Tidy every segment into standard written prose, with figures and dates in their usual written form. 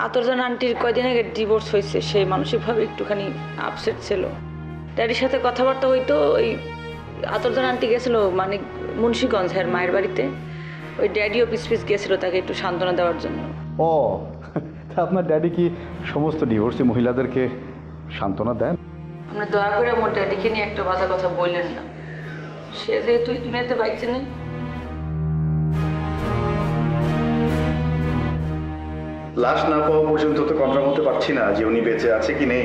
আতরজান আন্টির কয়দিন আগে ডিভোর্স হয়েছে, সেই মানসিকভাবে একটুখানি আপসেট ছিল। ড্যাডির সাথে কথাবার্তা হইতো। ওই আতরজান আন্টি গেছিল মানে মুন্সিগঞ্জ মায়ের বাড়িতে। ওই ড্যাডিও পিস পিস গেছিল তাকে একটু সান্ত্বনা দেওয়ার জন্য। ও, তা আপনার ড্যাডি কি সমস্ত ডিভোর্সি মহিলাদেরকে সান্ত্বনা দেন? আপনি দয়া করে আমার ড্যাডিকে নিয়ে একটা বাজে কথা বললেন না। সে যেহেতু দুনিয়াতে বাইচে নেই। লাশ না পাওয়া পর্যন্ত তো কনফার্ম হতে পারছি না যে উনি বেঁচে আছে কি নেই।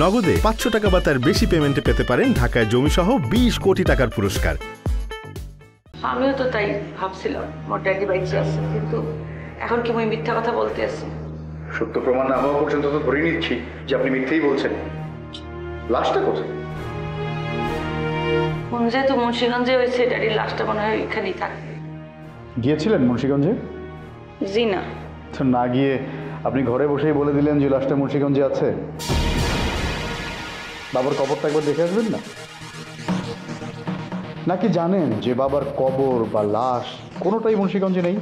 নগদে 500 টাকা বা তার বেশি পেমেন্টে পেতে পারেন ঢাকায় জমিসহ 20 কোটি টাকার পুরস্কার। আমিও তো তাই ভাবছিলাম আমার ড্যাডি বাইচে আছে, কিন্তু এখন কি আমি মিথ্যা কথা বলতে আছি? সত্য প্রমাণ না হওয়া পর্যন্ত তো ধরে নিচ্ছি যে আপনি মিথ্যেই বলছেন। লাশটা কোথায়? যেহেতু মুন্সিগঞ্জে হয়েছে, ড্যাডির লাশটা মনে হয় এখানেই থাকবে। গিয়েছিলেন মুন্সিগঞ্জে? জি না। তো না গিয়ে আপনি ঘরে বসেই বলে দিলেন যে লাশটা মুন্সিগঞ্জে আছে। বাবার কবরটা একবার দেখে আসবেন না? নাকি জানেন যে বাবার কবর বা লাশ কোনোটাই মুন্সিগঞ্জে নেই?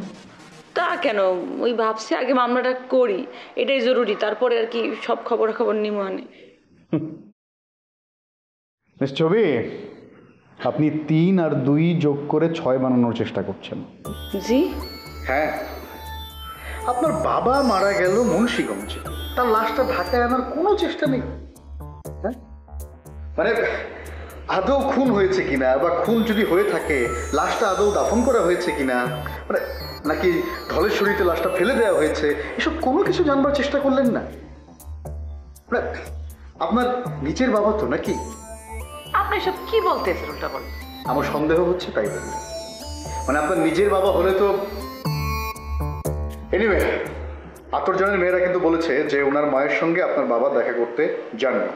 তা কেন, ওই ভাবছি আগে মামলাটা করি, এটাই জরুরি, তারপরে আর কি সব খবরাখবর নিমো আনে। মিস ছবি, আপনি 3 আর 2 যোগ করে 6 বানানোর চেষ্টা করছেন। জি হ্যাঁ, আপনার বাবা মারা গেল মুন্সিগঞ্জে, তার লাশটা ঢাকায় আনার কোনো চেষ্টা নেই। হ্যাঁ, মানে আদৌ খুন হয়েছে কিনা, বা খুন যদি হয়ে থাকে লাশটা আদৌ দাফন করা হয়েছে কিনা, মানে নাকি ধলেশ্বরীতে লাশটা ফেলে দেওয়া হয়েছে, এসব কোনো কিছু জানবার চেষ্টা করলেন না? আপনার নিজের বাবা তো নাকি? আপনি সব কি বলতেছেন ওটা বল? আমার সন্দেহ হচ্ছে তাই বলি। মানে আপনার নিজের বাবা হলে তো। এনিওয়ে, আতরজানের মেয়েরা কিন্তু বলেছে যে ওনার মায়ের সঙ্গে আপনার বাবা দেখা করতে যান না।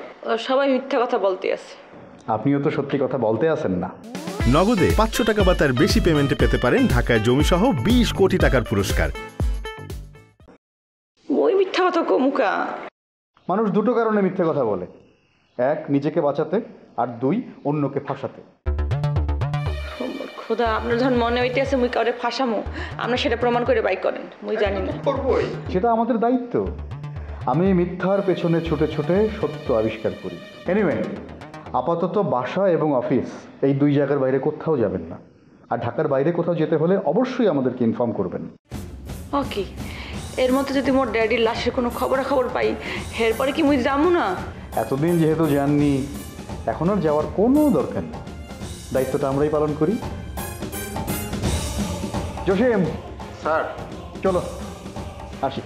সবাই মিথ্যা কথা বলতে আছে। আপনিও তো সত্যি কথা বলতে আসেন না। নগদে 500 টাকা বা তার বেশি পেমেন্টে পেতে পারেন ঢাকায় জমিসহ 20 কোটি টাকার পুরস্কার। ওই মিথ্যা কথা কমুকা। মানুষ দুটো কারণে মিথ্যে কথা বলে, 1 নিজেকে বাঁচাতে, আর 2 অন্যকে ফাঁসাতে। খোদা, আপনার যখন মনে হইতে আছে মুই কাউরে ফাঁসামো, আমরা সেটা প্রমাণ করে বাই করেন। মুই জানি না। সেটা আমাদের দায়িত্ব। আমি মিথ্যার পেছনে ছুটে ছুটে সত্য আবিষ্কার করি। এনিওয়ে, আপাতত বাসা এবং অফিস এই 2 জায়গার বাইরে কোথাও যাবেন না। আর ঢাকার বাইরে কোথাও যেতে হলে অবশ্যই আমাদেরকে ইনফর্ম করবেন। ওকে, এর মধ্যে যদি মোর ড্যাডির লাশের কোনো খবরাখবর পাই, এরপরে কি মুই যাবো না? এতদিন যেহেতু যাননি, এখন আর যাওয়ার কোনো দরকার নেই। দায়িত্বটা আমরাই পালন করি। জসিম স্যার, চলো আসি।